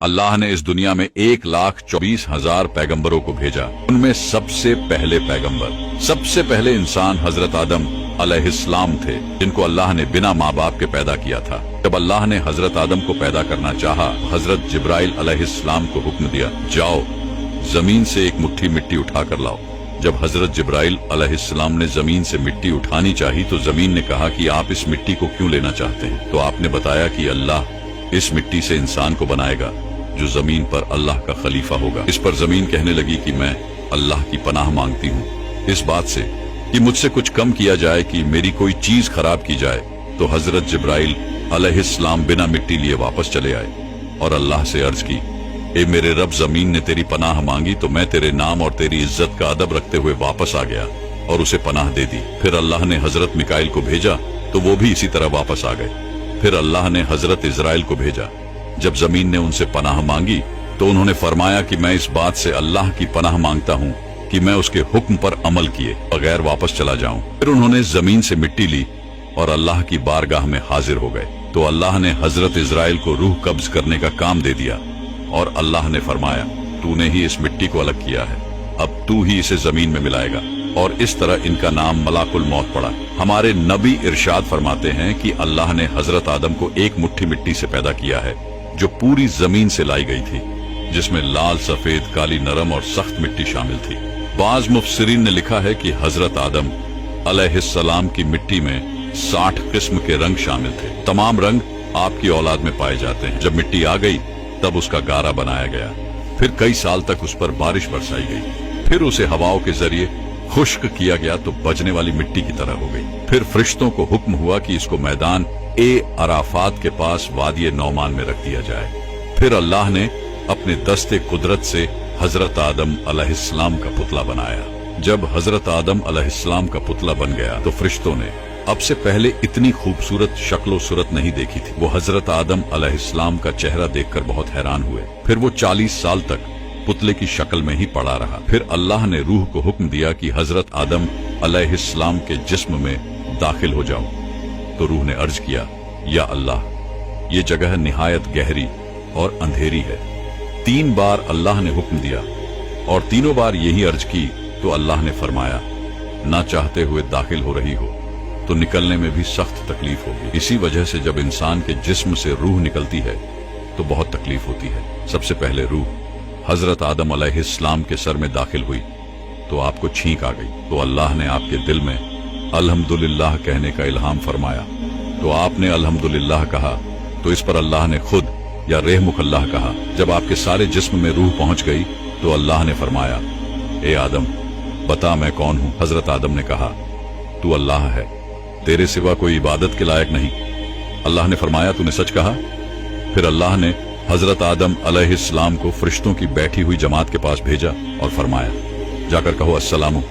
अल्लाह ने इस दुनिया में 1,24,000 पैगंबरों को भेजा। उनमें सबसे पहले पैगंबर, सबसे पहले इंसान हजरत आदम अलैहिस्सलाम थे, जिनको अल्लाह ने बिना माँ बाप के पैदा किया था। जब अल्लाह ने हजरत आदम को पैदा करना चाहा, हजरत जिब्राइल अलैहिस्सलाम को हुक्म दिया, जाओ जमीन से एक मुट्ठी मिट्टी उठा कर लाओ। जब हजरत जिब्राइल अलैहिस्सलाम ने जमीन से मिट्टी उठानी चाही तो जमीन ने कहा कि आप इस मिट्टी को क्यों लेना चाहते हैं? तो आपने बताया कि अल्लाह इस मिट्टी से इंसान को बनाएगा जो जमीन पर अल्लाह का खलीफा होगा। इस पर जमीन कहने लगी कि मैं अल्लाह की पनाह मांगती हूँ इस बात से कि मुझसे कुछ कम किया जाए कि मेरी कोई चीज खराब की जाए। तो हजरत जिब्राइल अलैहिस्सलाम बिना मिट्टी लिए वापस चले आए और अल्लाह से अर्ज की, ए मेरे रब, जमीन ने तेरी पनाह मांगी तो मैं तेरे नाम और तेरी इज्जत का अदब रखते हुए वापस आ गया और उसे पनाह दे दी। फिर अल्लाह ने हजरत मिकाइल को भेजा तो वो भी इसी तरह वापस आ गए। फिर अल्लाह ने हजरत इजराइल को भेजा। जब जमीन ने उनसे पनाह मांगी तो उन्होंने फरमाया कि मैं इस बात से अल्लाह की पनाह मांगता हूँ कि मैं उसके हुक्म पर अमल किए बगैर वापस चला जाऊं। फिर उन्होंने जमीन से मिट्टी ली और अल्लाह की बारगाह में हाजिर हो गए तो अल्लाह ने हजरत इजराइल को रूह कब्ज करने का काम दे दिया और अल्लाह ने फरमाया, तूने ही इस मिट्टी को अलग किया है, अब तू ही इसे जमीन में मिलाएगा। और इस तरह इनका नाम मलाकुल मौत पड़ा। हमारे नबी इरशाद फरमाते हैं कि अल्लाह ने हजरत आदम को एक मुट्ठी मिट्टी से पैदा किया है जो पूरी जमीन से लाई गई थी, जिसमें लाल, सफेद, काली, नरम और सख्त मिट्टी शामिल थी। बाज मुफस्सिरीन ने लिखा है कि हजरत आदम अलैहिस्सलाम की मिट्टी में 60 किस्म के रंग शामिल थे। तमाम रंग आपकी औलाद में पाए जाते हैं। जब मिट्टी आ गई तब उसका गारा बनाया गया। फिर कई साल तक उस पर बारिश बरसाई गई। फिर उसे हवाओं के जरिए खुश्क किया गया तो बजने वाली मिट्टी की तरह हो गई। फिर फरिश्तों को हुक्म हुआ कि इसको मैदान ए अराफात के पास वादी नौमान में रख दिया जाए। फिर अल्लाह ने अपने दस्ते कुदरत से हजरत आदम अलैहिस्सलाम का पुतला बनाया। जब हजरत आदम अलैहिस्सलाम का पुतला बन गया तो फरिश्तों ने अब से पहले इतनी खूबसूरत शक्लो सूरत नहीं देखी थी। वो हजरत आदम अलैहिस्सलाम का चेहरा देखकर बहुत हैरान हुए। फिर वो 40 साल तक पुतले की शक्ल में ही पड़ा रहा। फिर अल्लाह ने रूह को हुक्म दिया कि हजरत आदम अलैहिस्सलाम के जिस्म में दाखिल हो जाओ। तो रूह ने अर्ज किया, या अल्लाह, ये जगह निहायत गहरी और अंधेरी है। 3 बार अल्लाह ने हुक्म दिया और तीनों बार यही अर्ज की तो अल्लाह ने फरमाया, ना चाहते हुए दाखिल हो रही हो तो निकलने में भी सख्त तकलीफ होगी। इसी वजह से जब इंसान के जिस्म से रूह निकलती है तो बहुत तकलीफ होती है। सबसे पहले रूह हजरत आदम अलैहिस्सलाम के सर में दाखिल हुई तो आपको छींक आ गई। तो अल्लाह ने आपके दिल में अल्हम्दुलिल्लाह कहने का इल्हाम फरमाया तो आपने अल्हम्दुलिल्लाह कहा तो इस पर अल्लाह ने खुद या रेहमुकल्लाह कहा। जब आपके सारे जिस्म में रूह पहुंच गई तो अल्लाह ने फरमाया, ए आदम, बता मैं कौन हूं? हजरत आदम ने कहा, तू अल्लाह है, तेरे सिवा कोई इबादत के लायक नहीं। अल्लाह ने फरमाया, तूने सच कहा। फिर अल्लाह ने हजरत आदम अलैहिस्सलाम को फरिश्तों की बैठी हुई जमात के पास भेजा और फरमाया, जाकर कहो अस्सलामु